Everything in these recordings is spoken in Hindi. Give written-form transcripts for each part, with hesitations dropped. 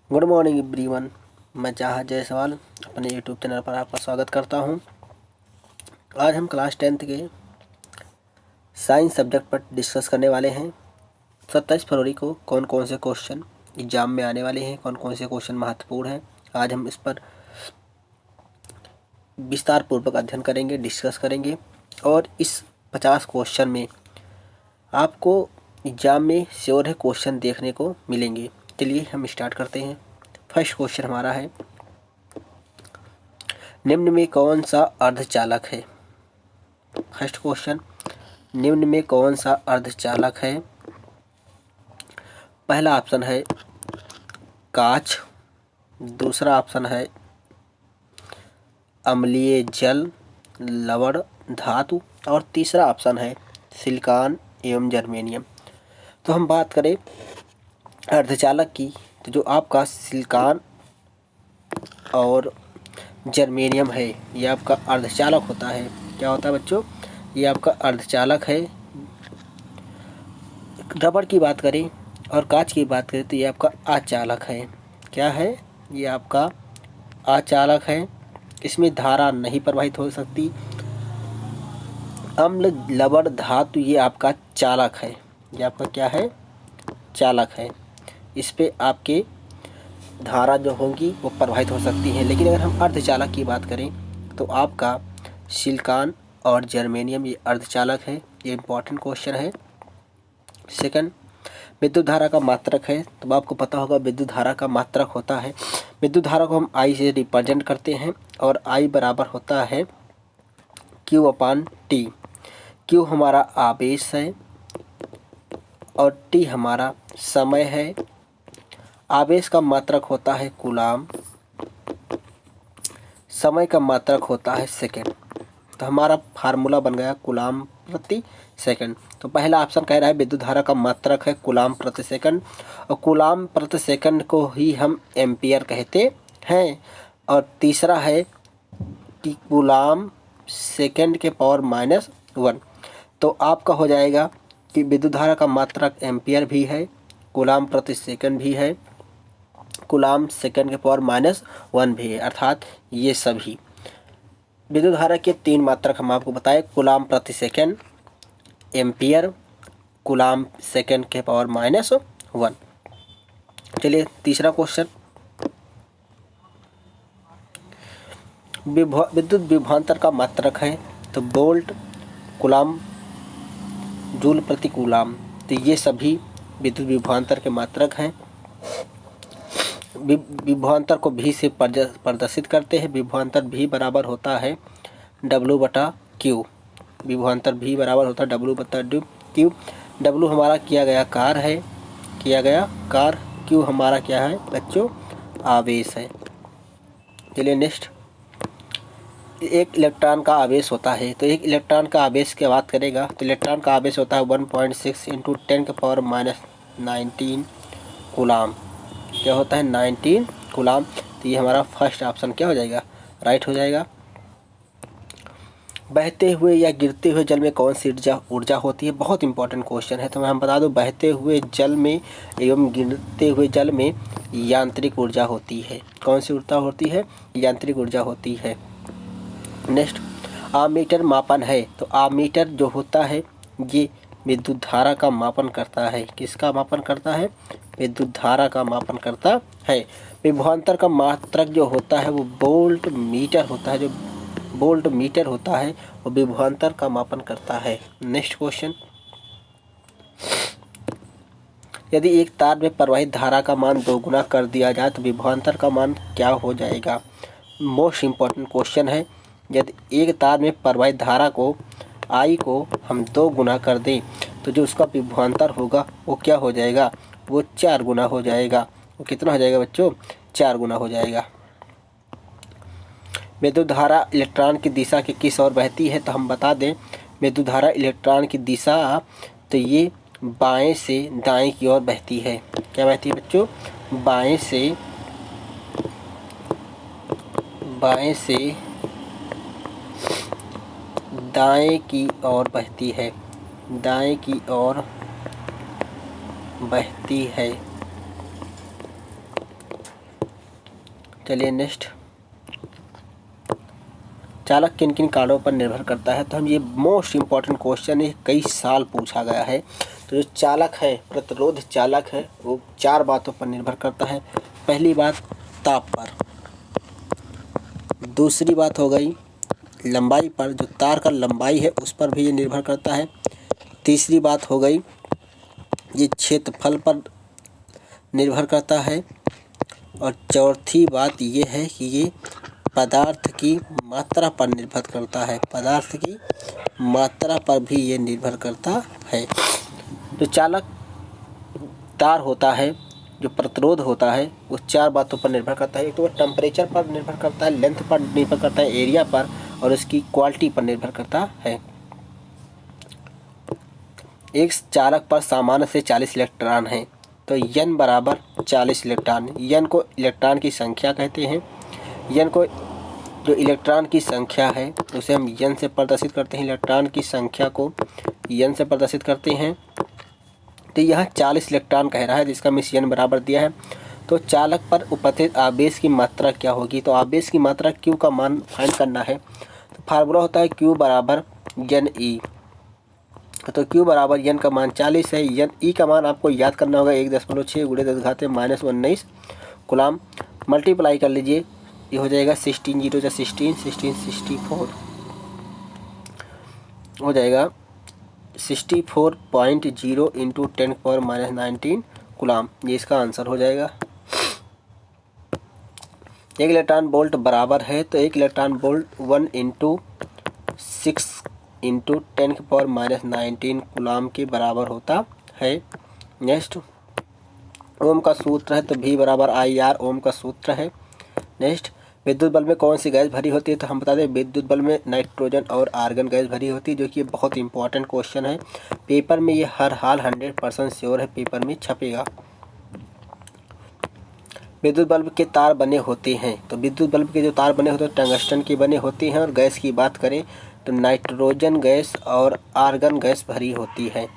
Good morning everyone. मैं चाहत जायसवाल अपने यूट्यूब चैनल पर आपका स्वागत करता हूं। आज हम क्लास 10th के साइंस सब्जेक्ट पर डिस्कस करने वाले हैं। 27 फरवरी को कौन कौन से क्वेश्चन एग्जाम में आने वाले हैं, कौन कौन से क्वेश्चन महत्वपूर्ण हैं, आज हम इस पर विस्तार पूर्वक अध्ययन करेंगे, डिस्कस करेंगे। और इस 50 क्वेश्चन में आपको एग्जाम में श्योर है क्वेश्चन देखने को मिलेंगे। चलिए हम स्टार्ट करते हैं। फर्स्ट क्वेश्चन हमारा है, निम्न में कौन सा अर्धचालक है। फर्स्ट क्वेश्चन, निम्न में कौन सा अर्धचालक है। पहला ऑप्शन है कांच, दूसरा ऑप्शन है अम्लीय जल, लवण धातु, और तीसरा ऑप्शन है सिलिकॉन एवं जर्मेनियम। तो हम बात करें अर्धचालक की, तो जो आपका सिलिकॉन और जर्मेनियम है ये आपका अर्धचालक होता है। क्या होता है बच्चों? ये आपका अर्धचालक है। रबड़ की बात करें और कांच की बात करें तो ये आपका आचालक है। क्या है? ये आपका आचालक है। इसमें धारा नहीं प्रवाहित हो सकती। अम्ल लवण धातु ये आपका चालक है। ये आपका क्या है? चालक है। इस पे आपके धारा जो होगी वो प्रवाहित हो सकती है। लेकिन अगर हम अर्धचालक की बात करें तो आपका सिलिकॉन और जर्मेनियम ये अर्धचालक है। ये इंपॉर्टेंट क्वेश्चन है। सेकंड, विद्युत धारा का मात्रक है। तो आपको पता होगा विद्युत धारा का मात्रक होता है, विद्युत धारा को हम आई से रिप्रेजेंट करते हैं और आई बराबर होता है Q/T। Q हमारा आवेश है और T हमारा समय है। आवेश का मात्रक होता है कूलाम, समय का मात्रक होता है सेकंड। तो हमारा फार्मूला बन गया कूलाम प्रति सेकंड। तो पहला ऑप्शन कह रहा है विद्युत धारा का मात्रक है कूलाम प्रति सेकंड, और कूलाम प्रति सेकंड को ही हम एम्पियर कहते हैं। और तीसरा है कि कूलाम सेकंड के पावर -1। तो आपका हो जाएगा कि विद्युत धारा का मात्रक एम्पियर भी है, कूलाम प्रति सेकंड भी है, कूलाम सेकंड के पावर -1 भी है। अर्थात ये सभी विद्युत धारा के 3 मात्रक हम आपको बताए, कूलाम प्रति सेकंड, एम्पियर, कूलाम सेकंड के पावर -1। चलिए तीसरा क्वेश्चन, विद्युत विभवांतर का मात्रक है। तो वोल्ट, कूलाम, जूल प्रति कूलाम। तो ये सभी विद्युत विभवांतर के मात्रक हैं। विभवांतर को भी से प्रदर्शित करते हैं। विभवांतर भी बराबर होता है W/Q। विभवांतर भी बराबर होता है W/Q। W हमारा किया गया कार्य है, Q हमारा क्या है बच्चों? आवेश है। चलिए नेक्स्ट, एक इलेक्ट्रॉन का आवेश होता है। तो एक इलेक्ट्रॉन का आवेश की बात करेगा तो इलेक्ट्रॉन का आवेश होता है 1.6 × 10⁻⁹ कूलाम। क्या होता है? 19 कूलाम। तो ये हमारा फर्स्ट ऑप्शन क्या हो जाएगा? राइट हो जाएगा। बहते हुए या गिरते हुए जल में कौन सी ऊर्जा होती है? बहुत इंपॉर्टेंट क्वेश्चन है। तो मैं हम बता दूं, बहते हुए जल में एवं गिरते हुए जल में यांत्रिक ऊर्जा होती है। कौन सी ऊर्जा होती है? यांत्रिक ऊर्जा होती है। नेक्स्ट, आमीटर मापन है। तो आमीटर जो होता है ये विद्युत धारा का मापन करता है। किसका मापन करता है? विद्युत धारा का मापन करता है। विभवांतर का मात्रक जो होता है वो वोल्ट मीटर होता है। जो वोल्ट मीटर होता है वो विभवांतर का मापन करता है। नेक्स्ट क्वेश्चन, यदि एक तार में प्रवाहित धारा का मान 2 गुना कर दिया जाए तो विभवांतर का मान क्या हो जाएगा? मोस्ट इम्पॉर्टेंट क्वेश्चन है। यदि एक तार में प्रवाहित धारा को I को हम 2 गुना कर दें तो जो उसका विभवांतर होगा वो क्या हो जाएगा? वो 4 गुना हो जाएगा। वो कितना हो जाएगा बच्चों? 4 गुना हो जाएगा। विद्युत धारा इलेक्ट्रॉन की दिशा के किस ओर बहती है? तो हम बता दें, विद्युत धारा इलेक्ट्रॉन की दिशा तो ये बाएं से दाएं की ओर बहती है। क्या बहती है बच्चों? बाएं से दाएं की ओर बहती है। दाएं की ओर बहती है। चलिए नेक्स्ट, चालक किन किन कारणों पर निर्भर करता है। तो हम ये मोस्ट इम्पॉर्टेंट क्वेश्चन है, कई साल पूछा गया है। तो जो चालक है, प्रतिरोध चालक है, वो 4 बातों पर निर्भर करता है। पहली बात ताप पर, दूसरी बात हो गई लंबाई पर, जो तार का लंबाई है उस पर भी ये निर्भर करता है। तीसरी बात हो गई ये क्षेत्रफल पर निर्भर करता है। और चौथी बात ये है कि ये पदार्थ की मात्रा पर निर्भर करता है, पदार्थ की मात्रा पर भी ये निर्भर करता है। जो चालक तार होता है, जो प्रतिरोध होता है, वो 4 बातों पर निर्भर करता है। एक तो वो टेम्परेचर पर निर्भर करता है, लेंथ पर निर्भर करता है, एरिया पर, और उसकी क्वालिटी पर निर्भर करता है। एक चालक पर सामान्य से 40 इलेक्ट्रॉन हैं, तो n बराबर 40 इलेक्ट्रॉन। n को इलेक्ट्रॉन की संख्या कहते हैं। n को जो इलेक्ट्रॉन की संख्या है उसे हम n से प्रदर्शित करते हैं, इलेक्ट्रॉन की संख्या को n से प्रदर्शित करते हैं। तो यहाँ 40 इलेक्ट्रॉन कह रहा है, जिसका मिस n बराबर दिया है। तो चालक पर उपस्थित आवेश की मात्रा क्या होगी। तो आवेश की मात्रा q का मान फाइंड करना है। तो फार्मूला होता है q बराबर NE। तो q बराबर n का मान 40 है। E का मान आपको याद करना होगा 1.6 × 10⁻⁻19 कूलाम। मल्टीप्लाई कर लीजिए, ये हो जाएगा 16 0 × 16 16 64 हो जाएगा 64.0 × 10⁻⁻19 कूलाम। ये इसका आंसर हो जाएगा। एक इलेक्ट्रॉन वोल्ट बराबर है, तो एक इलेक्ट्रॉन वोल्ट 1 × 6 × 10⁻⁻19 कूलाम के बराबर होता है। नेक्स्ट, ओम का सूत्र है, तो V बराबर IR ओम का सूत्र है। नेक्स्ट, विद्युत बल्ब में कौन सी गैस भरी होती है। तो हम बता दें विद्युत बल्ब में नाइट्रोजन और आर्गन गैस भरी होती है, जो कि बहुत इंपॉर्टेंट क्वेश्चन है। पेपर में ये हर हाल 100% श्योर है, पेपर में छपेगा। विद्युत बल्ब के तार बने होते हैं, तो विद्युत बल्ब के जो तार बने होते हैं टंगस्टन के बने होते हैं। और गैस की बात करें तो नाइट्रोजन गैस और आर्गन गैस भरी होती है।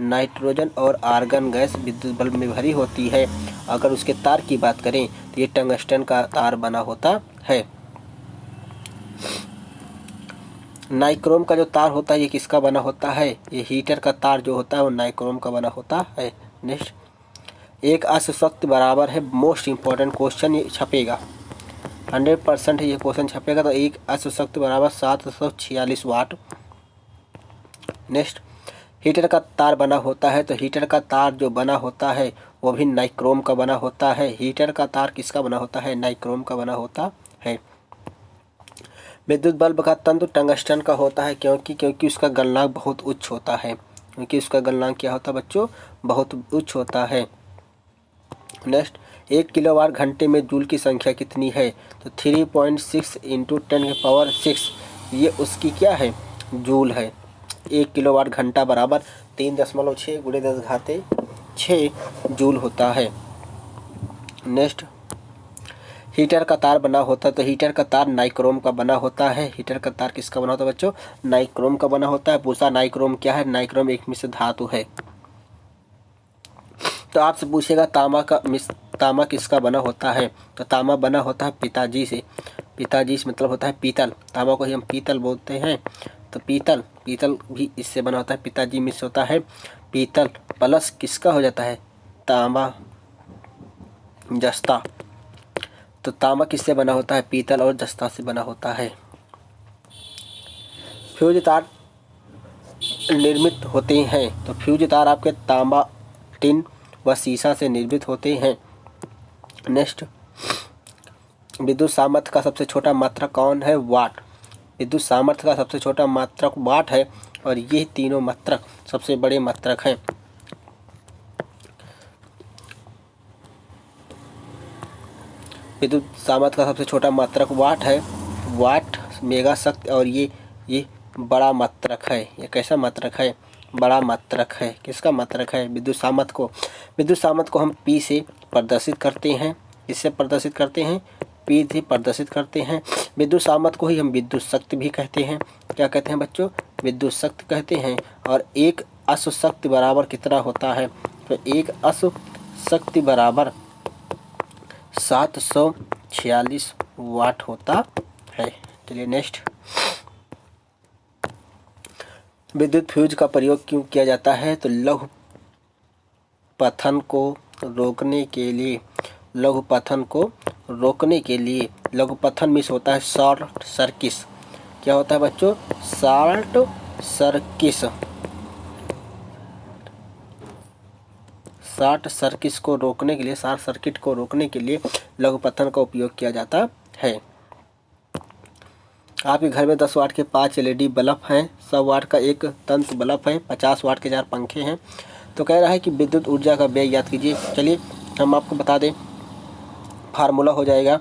नाइट्रोजन और आर्गन गैस विद्युत बल्ब में भरी होती है। अगर उसके तार की बात करें तो ये टंगस्टन का तार बना होता है। नाइक्रोम का जो तार होता है ये किसका बना होता है। ये हीटर का तार जो होता है वो नाइक्रोम का बना होता है। नेक्स्ट, एक अश्वशक्ति बराबर है, मोस्ट इम्पॉर्टेंट क्वेश्चन, ये छपेगा 100% ये क्वेश्चन छपेगा। तो एक अश्वशक्ति बराबर 746 वाट। नेक्स्ट, हीटर का तार बना होता है, तो हीटर का तार जो बना होता है वो भी नाइक्रोम का बना होता है। हीटर का तार किसका बना होता है, नाइक्रोम का बना होता है। विद्युत बल्ब का तंतु टंगस्टन का होता है, क्योंकि उसका गलनांक बहुत उच्च होता है। क्योंकि उसका गलनांक क्या होता है बच्चों, बहुत उच्च होता है। नेक्स्ट, 1 किलोवाट घंटे में जूल की संख्या कितनी है। तो 3.6 × 10⁻6 ये उसकी क्या है, जूल है। 1 किलोवाट घंटा बराबर 3.6 × 10⁻6 जूल होता है। नेक्स्ट, हीटर का तार बना होता है, तो हीटर का तार नाइक्रोम का बना होता है। हीटर का तार किसका बना होता है बच्चों, नाइक्रोम का बना होता है। पूछा नाइक्रोम क्या है, नाइक्रोम एक मिश्र धातु है। तो आपसे पूछेगा तांबा किसका बना होता है। तो तांबा बना होता है पिताजी से। पिताजी से मतलब होता है पीतल, तांबा को ही हम पीतल बोलते हैं। तो पीतल भी इससे बना होता है, पिताजी मिश्र होता है पीतल। प्लस किसका हो जाता है, तांबा जस्ता। तो तांबा किससे बना होता है, पीतल और जस्ता से बना होता है। फ्यूज तार निर्मित होते हैं, तो फ्यूज तार आपके तांबा, टिन व सीसा से निर्मित होते हैं। नेक्स्ट, विद्युत सामर्थ्य का सबसे छोटा मात्रक कौन है, वाट। विद्युत सामर्थ्य का सबसे छोटा मात्रक वाट है, और ये तीनों मात्रक सबसे बड़े मात्रक हैं। विद्युत सामर्थ्य का सबसे छोटा मात्रक वाट है, वाट मेगा शक्ति, और ये बड़ा मात्रक है। ये कैसा मात्रक है, बड़ा मात्रक है। किसका मात्रक है, विद्युत सामर्थ्य को हम P से प्रदर्शित करते हैं। इससे प्रदर्शित करते हैं, P से प्रदर्शित करते हैं। विद्युत सामर्थ्य को ही हम विद्युत शक्ति भी कहते हैं। क्या कहते हैं बच्चों, विद्युत शक्ति कहते हैं। और एक अश्व शक्ति बराबर कितना होता है, तो एक अश्व शक्ति बराबर 700 46 वाट होता है। चलिए नेक्स्ट, विद्युत फ्यूज का प्रयोग क्यों किया जाता है? तो लघु पतन को रोकने के लिए, लघु पतन को रोकने के लिए। लघु पतन मीन्स होता है शॉर्ट सर्किट। क्या होता है बच्चों? Short circuit. शॉर्ट सर्किट को रोकने के लिए, शॉर्ट सर्किट को रोकने के लिए लघु पतन का उपयोग किया जाता है। आपके घर में 10 वाट के 5 LED बल्ब हैं, 100 वाट का एक तंत्र बल्ब है, 50 वाट के 4 पंखे हैं। तो कह रहा है कि विद्युत ऊर्जा का व्यय याद कीजिए। चलिए हम आपको बता दें, फार्मूला हो जाएगा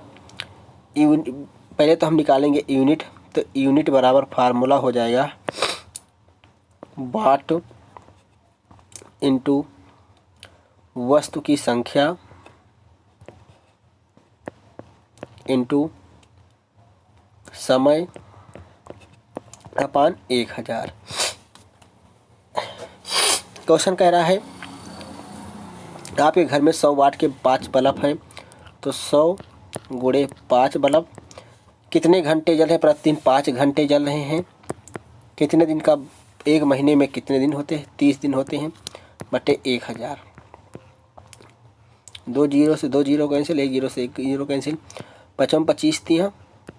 पहले तो हम निकालेंगे यूनिट। तो यूनिट बराबर फार्मूला हो जाएगा वाट इंटू वस्तु की संख्या इंटू समय अपान 1000। क्वेश्चन कह रहा है आपके घर में 100 वाट के 5 बल्ब हैं, तो 100 गुणे 5 बल्ब कितने घंटे जल रहे हैं? प्रतिदिन 5 घंटे जल रहे हैं। कितने दिन का, एक महीने में कितने दिन होते हैं? 30 दिन होते हैं, बटे 1000। 2 जीरो से 2 जीरो कैंसिल, 1 जीरो से 1 जीरो कैंसिल, 55 25 3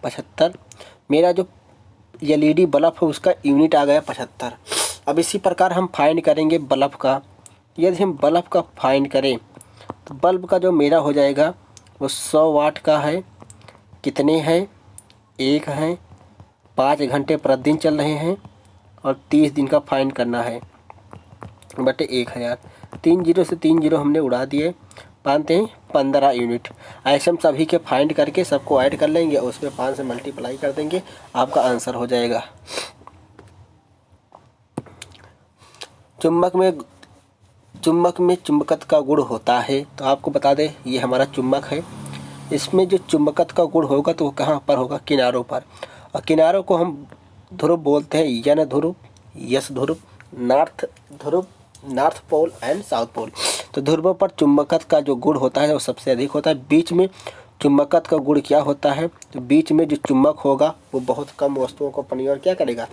75। मेरा जो LED बल्ब है उसका यूनिट आ गया 75। अब इसी प्रकार हम फाइंड करेंगे बल्ब का। यदि हम बल्ब का फाइंड करें तो बल्ब का जो मेरा हो जाएगा वो 100 वाट का है। कितने हैं? 1 है, 5 घंटे प्रतिदिन चल रहे हैं और 30 दिन का फाइंड करना है, बटे 1000। 3 जीरो से 3 जीरो हमने उड़ा दिए, मानते हैं 15 यूनिट। ऐसे हम सभी के फाइंड करके सबको ऐड कर लेंगे और उसमें 5 से मल्टीप्लाई कर देंगे, आपका आंसर हो जाएगा। चुंबक में चुंबकत्व का गुण होता है। तो आपको बता दें ये हमारा चुंबक है, इसमें जो चुंबकत्व का गुण होगा तो वो कहाँ पर होगा? किनारों पर। और किनारों को हम ध्रुव बोलते हैं, यन ध्रुव, यस ध्रुव, नॉर्थ ध्रुव, north pole and south pole. तो ध्रुवों पर चुंबकत्व का जो गुण होता है वो सबसे अधिक होता है। बीच में चुंबकत्व का गुण क्या होता है? तो बीच में जो चुंबक होगा वो बहुत कम वस्तुओं को अपनी ओर क्या करेगा?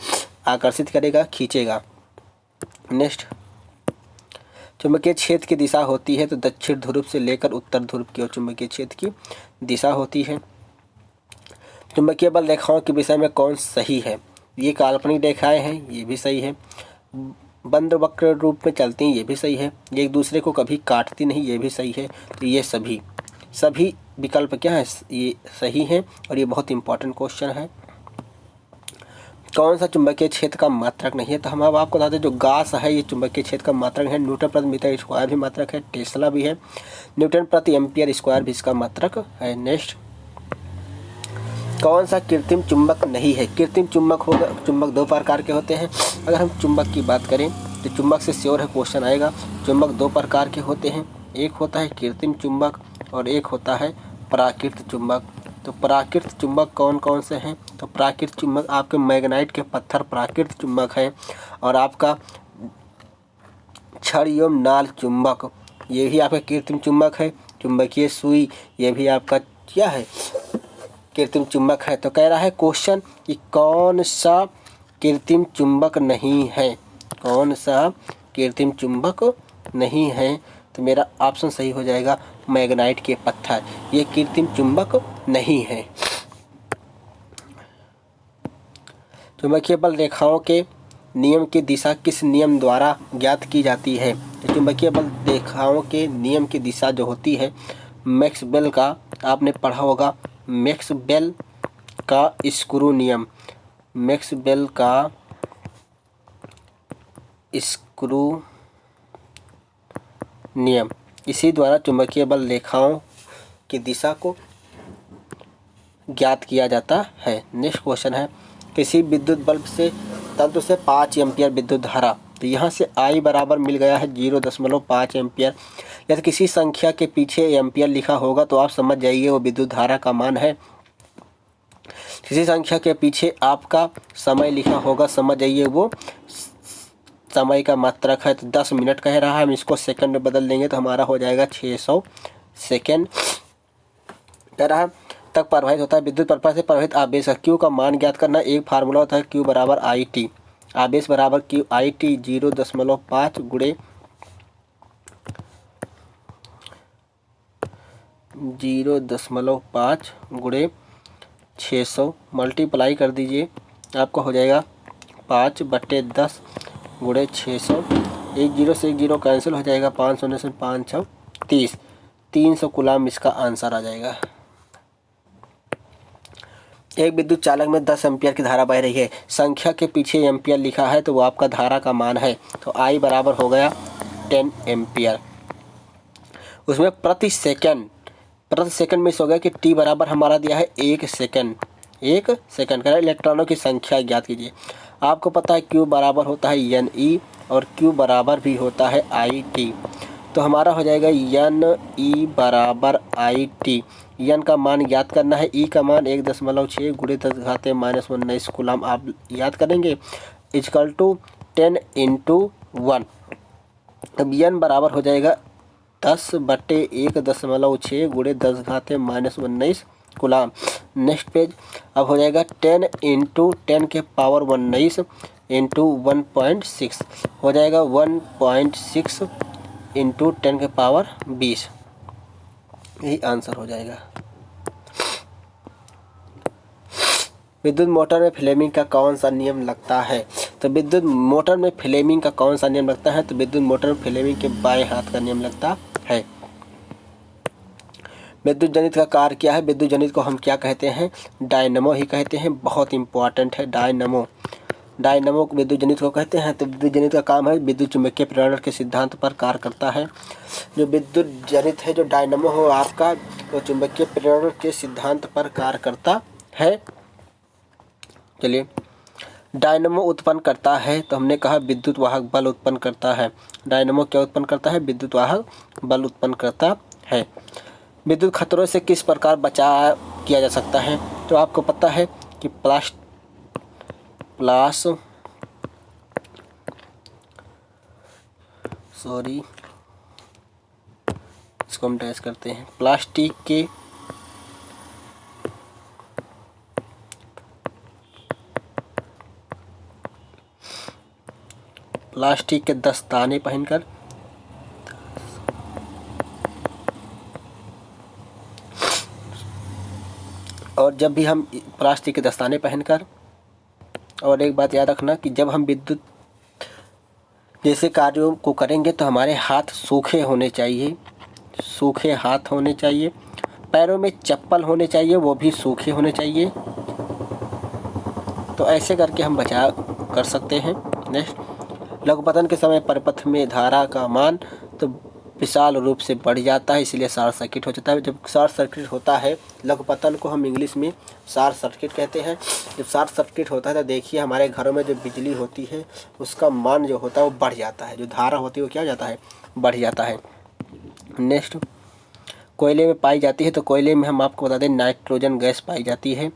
आकर्षित करेगा, खींचेगा। नेक्स्ट, चुंबकीय क्षेत्र की दिशा होती है तो दक्षिण ध्रुव से लेकर उत्तर ध्रुव की ओर चुंबकीय क्षेत्र की दिशा होती है। चुंबकीय बल रेखाओं के विषय में कौन सही है? ये काल्पनिक रेखाएं हैं, ये भी सही है। बंद वक्र रूप में चलती हैं, ये भी सही है। ये एक दूसरे को कभी काटती नहीं, ये भी सही है। तो ये सभी विकल्प क्या है? ये सही है और ये बहुत इंपॉर्टेंट क्वेश्चन है। कौन सा चुंबकीय क्षेत्र का मात्रक नहीं है? तो हम अब आपको बताते हैं जो गास है ये चुंबकीय क्षेत्र का मात्रक है। न्यूटन प्रति मीटर स्क्वायर भी मात्रक है, टेस्ला भी है, न्यूटन प्रति एम्पियर स्क्वायर भी इसका मात्रक है। नेक्स्ट, कौन सा कृत्रिम चुंबक नहीं है? कृत्रिम चुंबक होगा, चुंबक 2 प्रकार के होते हैं। अगर हम चुंबक की बात करें तो चुंबक से श्योर है क्वेश्चन आएगा। चुंबक 2 प्रकार के होते हैं, एक होता है कृत्रिम चुंबक और एक होता है प्राकृतिक चुंबक। तो प्राकृतिक चुंबक कौन कौन से हैं? तो प्राकृतिक चुंबक आपके मैग्नेटाइट के पत्थर प्राकृतिक चुंबक हैं, और आपका छड़ एवं नाल चुंबक ये भी आपका कृत्रिम चुंबक है। चुंबकीय सुई ये भी आपका क्या है? कृत्रिम चुंबक है। तो कह रहा है क्वेश्चन कि कौन सा कृत्रिम चुंबक नहीं है? कौन सा कृत्रिम चुंबक नहीं है? तो मेरा ऑप्शन सही हो जाएगा मैग्नेटाइट के पत्थर, ये कृत्रिम चुंबक नहीं है। चुंबकीय बल रेखाओं के नियम की दिशा किस नियम द्वारा ज्ञात की जाती है? चुंबकीय बल रेखाओं के नियम की दिशा जो होती है मैक्सवेल का, आपने पढ़ा होगा मैक्सवेल का स्क्रू नियम, मैक्सवेल का स्क्रू नियम, इसी द्वारा चुंबकीय बल रेखाओं की दिशा को ज्ञात किया जाता है। नेक्स्ट क्वेश्चन है किसी विद्युत बल्ब से तंत्र से 5 एम्पियर विद्युत धारा, तो यहाँ से I बराबर मिल गया है 0.5 एम्पियर। यदि किसी संख्या के पीछे एम्पियर लिखा होगा तो आप समझ जाइए वो विद्युत धारा का मान है। किसी संख्या के पीछे आपका समय लिखा होगा, समझ जाइए वो समय का मात्रक है। तो 10 मिनट कह रहा है, हम इसको सेकंड में बदल देंगे तो हमारा हो जाएगा 600 सेकंड। कह रहा है तक प्रवाहित होता है। विद्युत प्रवाह से प्रवाहित आवेश का क्यू का मान ज्ञात करना। एक फार्मूला होता है क्यू बराबर आई टी, आवेश बराबर क्यू आई टी 0.5 गुणे 0.5 गुणे 600 मल्टीप्लाई कर दीजिए, आपको हो जाएगा 5/10 गुणे 600। एक जीरो से एक जीरो कैंसिल हो जाएगा, 5 शून्य से 5 6 30, 300 कूलाम इसका आंसर आ जाएगा। एक विद्युत चालक में 10 एम्पियर की धारा बह रही है, संख्या के पीछे एम्पियर लिखा है तो वो आपका धारा का मान है, तो आई बराबर हो गया 10 एम्पियर। उसमें प्रति सेकंड में हो गया कि टी बराबर हमारा दिया है 1 सेकंड। 1 सेकंड का इलेक्ट्रॉनों की संख्या ज्ञात कीजिए। आपको पता है क्यू बराबर होता है एन ई और क्यू बराबर भी होता है आई टी, तो हमारा हो जाएगा एन ई बराबर आई टी। एन का मान याद करना है, ई का मान 1.6 गुणे 10⁻⁻19 कूलाम आप याद करेंगे, इक्वल टू 10 × 1। अब एन बराबर हो जाएगा 10/1.6 गुणे 10⁻⁻19 कूलाम। नेक्स्ट पेज अब हो जाएगा 10 × 10 के पावर 19 इंटू 1.6 हो जाएगा 1.6 इंटू 10 के पावर 20, यही आंसर हो जाएगा। विद्युत मोटर में फ्लेमिंग का कौन सा नियम लगता है? तो विद्युत मोटर में फ्लेमिंग का कौन सा नियम लगता है? तो विद्युत मोटर में फ्लेमिंग के बाएं हाथ का नियम लगता है। विद्युत जनित का कार्य क्या है? विद्युत जनित को हम क्या कहते हैं? डायनमो ही कहते हैं, बहुत इंपॉर्टेंट है डायनमो। डायनमो को विद्युत जनित को कहते हैं। तो विद्युत जनित का काम है विद्युत चुम्बकीय प्रेरण के सिद्धांत पर कार्य करता है। जो विद्युत जनित है, जो डायनमो हो आपका, वो चुम्बकीय प्रेरण के सिद्धांत पर कार्य करता है। चलिए, डायनमो उत्पन्न करता है, तो हमने कहा विद्युत वाहक बल उत्पन्न करता है। डायनमो क्या उत्पन्न करता है? विद्युत वाहक बल उत्पन्न करता है। विद्युत खतरों से किस प्रकार बचाव किया जा सकता है? तो आपको पता है कि इसको हम डैश करते हैं। प्लास्टिक के दस्ताने पहनकर और जब भी हम प्लास्टिक के दस्ताने पहनकर, और एक बात याद रखना कि जब हम विद्युत जैसे कार्यों को करेंगे तो हमारे हाथ सूखे होने चाहिए, सूखे हाथ होने चाहिए। पैरों में चप्पल होने चाहिए, वो भी सूखे होने चाहिए। तो ऐसे करके हम बचाव कर सकते हैं। नेक्स्ट, लघुपतन के समय परिपथ में धारा का मान तो विशाल रूप से बढ़ जाता है, इसलिए शॉर्ट सर्किट हो जाता है। जब शॉर्ट सर्किट होता है, लघुपतन को हम इंग्लिश में शॉर्ट सर्किट कहते हैं। जब शॉर्ट सर्किट होता है तो देखिए हमारे घरों में जो बिजली होती है उसका मान जो होता है वो बढ़ जाता है, जो धारा होती है वो क्या हो जाता है? बढ़ जाता है। नेक्स्ट, कोयले में पाई जाती है, तो कोयले में हम आपको बता दें नाइट्रोजन गैस पाई जाती है,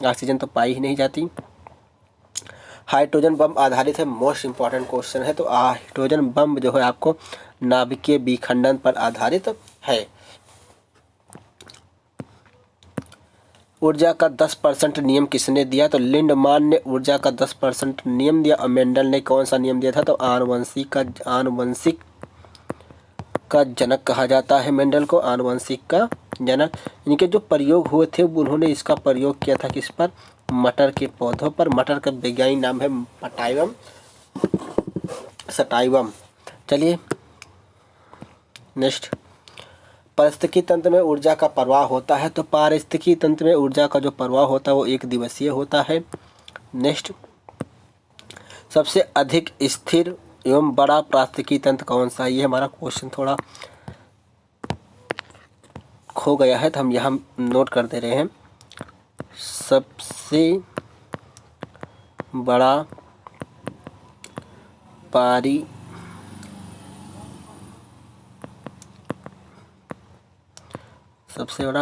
ऑक्सीजन तो पाई ही नहीं जाती। हाइड्रोजन बम आधारित है, मोस्ट इंपॉर्टेंट क्वेश्चन है। तो हाइड्रोजन बम जो है आपको नाभिकीय विखंडन पर आधारित है। ऊर्जा का 10% नियम किसने दिया? तो लिंडमान ने ऊर्जा का 10% नियम दिया। और मेंडल ने कौन सा नियम दिया था? तो आनुवंशिक का जनक कहा जाता है मेंडल को, आनुवंशिक का जनक। इनके जो प्रयोग हुए थे उन्होंने इसका प्रयोग किया था किस पर? मटर के पौधों पर। मटर का वैज्ञानिक नाम है सटाइवम। चलिए नेक्स्ट, पारिस्थितिकी तंत्र में ऊर्जा का प्रवाह होता है। तो पारिस्थितिकी तंत्र में ऊर्जा का जो प्रवाह होता है वो एक दिवसीय होता है। नेक्स्ट, सबसे अधिक स्थिर एवं बड़ा पारिस्थितिकी तंत्र कौन सा है? ये हमारा क्वेश्चन थोड़ा खो गया है तो हम यहाँ नोट कर दे रहे हैं। सबसे बड़ा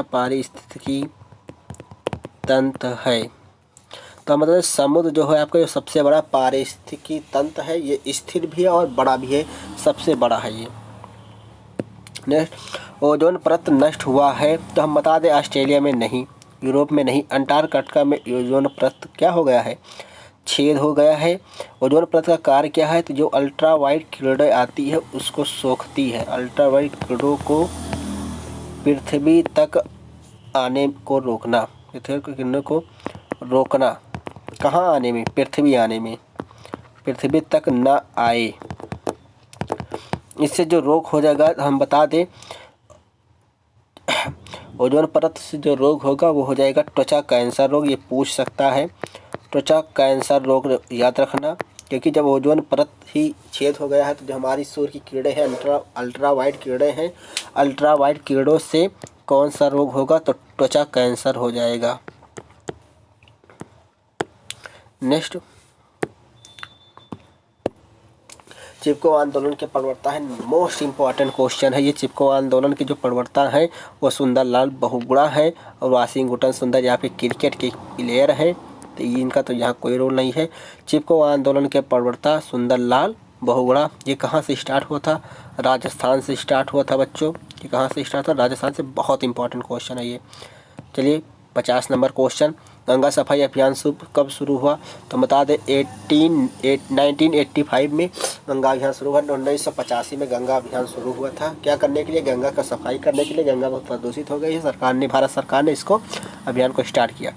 पारिस्थितिकी तंत्र है। तो मतलब समुद्र जो है आपका, जो सबसे बड़ा पारिस्थितिकी तंत्र है, ये स्थिर भी है और बड़ा भी है, सबसे बड़ा है ये। नेक्स्ट, ओजोन परत नष्ट हुआ है, तो हम बता दें ऑस्ट्रेलिया में नहीं, यूरोप में नहीं, अंटार्कटिका में ओजोन परत क्या हो गया है, छेद हो गया है। ओजोन परत का कार्य क्या है, तो जो अल्ट्रावायलेट किरणें आती है उसको सोखती है। अल्ट्रावायलेट किरणों को पृथ्वी तक आने को रोकना, पृथ्वी की किरणों को रोकना, कहाँ आने में, पृथ्वी आने में, पृथ्वी तक न आए। इससे जो रोग हो जाएगा, हम बता दें, ओजोन परत से जो रोग होगा वो हो जाएगा त्वचा कैंसर रोग। ये पूछ सकता है, त्वचा कैंसर रोग याद रखना, क्योंकि जब ओजोन परत ही छेद हो गया है तो जो हमारी सूर्य की किरणें हैं, अल्ट्रावायलेट किरणें हैं, अल्ट्रावायलेट किरणों से कौन सा रोग होगा, तो त्वचा कैंसर हो जाएगा। नेक्स्ट, चिपको आंदोलन के प्रवक्ता है, मोस्ट इम्पॉर्टेंट क्वेश्चन है ये। चिपको आंदोलन के जो प्रवक्ता हैं वो सुंदरलाल बहुगुणा है और वाशिंगटन सुंदर यहाँ पे क्रिकेट के प्लेयर हैं, तो इनका तो यहाँ कोई रोल नहीं है। चिपको आंदोलन के प्रवक्ता सुंदरलाल बहुगुणा। ये कहाँ से स्टार्ट हुआ था, राजस्थान से स्टार्ट हुआ था बच्चों। ये कहाँ से स्टार्ट था, राजस्थान से। बहुत इंपॉर्टेंट क्वेश्चन है ये। चलिए 50 नंबर क्वेश्चन, गंगा सफाई अभियान कब शुरू हुआ, तो बता दें 1985 में गंगा अभियान शुरू हुआ। 1985 में गंगा अभियान शुरू हुआ था। क्या करने के लिए, गंगा का सफाई करने के लिए। गंगा बहुत प्रदूषित हो गई है, सरकार ने, भारत सरकार ने इसको अभियान को स्टार्ट किया।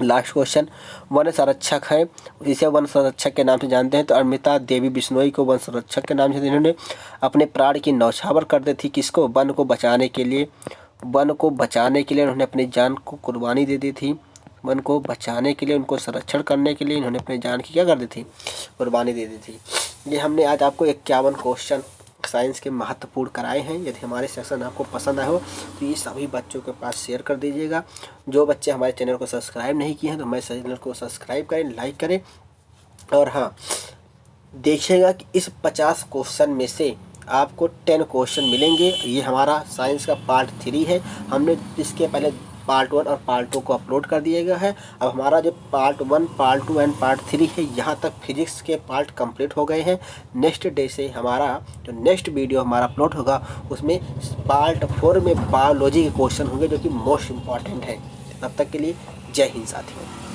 लास्ट क्वेश्चन, वन संरक्षक है, इसे वन संरक्षक के नाम से जानते हैं, तो अमृता देवी बिश्नोई को वन संरक्षक के नाम से, इन्होंने अपने प्राण की न्यौछावर कर दी थी। किसको, वन को बचाने के लिए। वन को बचाने के लिए उन्होंने अपनी जान को कुर्बानी दे दी थी। वन को बचाने के लिए, उनको संरक्षण करने के लिए इन्होंने अपनी जान की क्या कर दी थी, कुर्बानी दे दी थी। ये हमने आज आपको 51 क्वेश्चन साइंस के महत्वपूर्ण कराए हैं। यदि हमारे सेक्शन आपको पसंद आए हो तो ये सभी बच्चों के पास शेयर कर दीजिएगा। जो बच्चे हमारे चैनल को सब्सक्राइब नहीं किए हैं तो हमारे चैनल को सब्सक्राइब करें, लाइक करें। और हाँ, देखिएगा कि इस 50 क्वेश्चन में से आपको 10 क्वेश्चन मिलेंगे। ये हमारा साइंस का पार्ट 3 है। हमने इसके पहले पार्ट 1 और पार्ट 2 को अपलोड कर दिया गया है। अब हमारा जो पार्ट 1, पार्ट 2 एंड पार्ट 3 है, यहाँ तक फिजिक्स के पार्ट कंप्लीट हो गए हैं। नेक्स्ट डे से हमारा जो नेक्स्ट वीडियो हमारा अपलोड होगा उसमें पार्ट 4 में बायोलॉजी के क्वेश्चन होंगे, जो कि मोस्ट इम्पॉर्टेंट है। तब तक के लिए जय हिंद साथियों।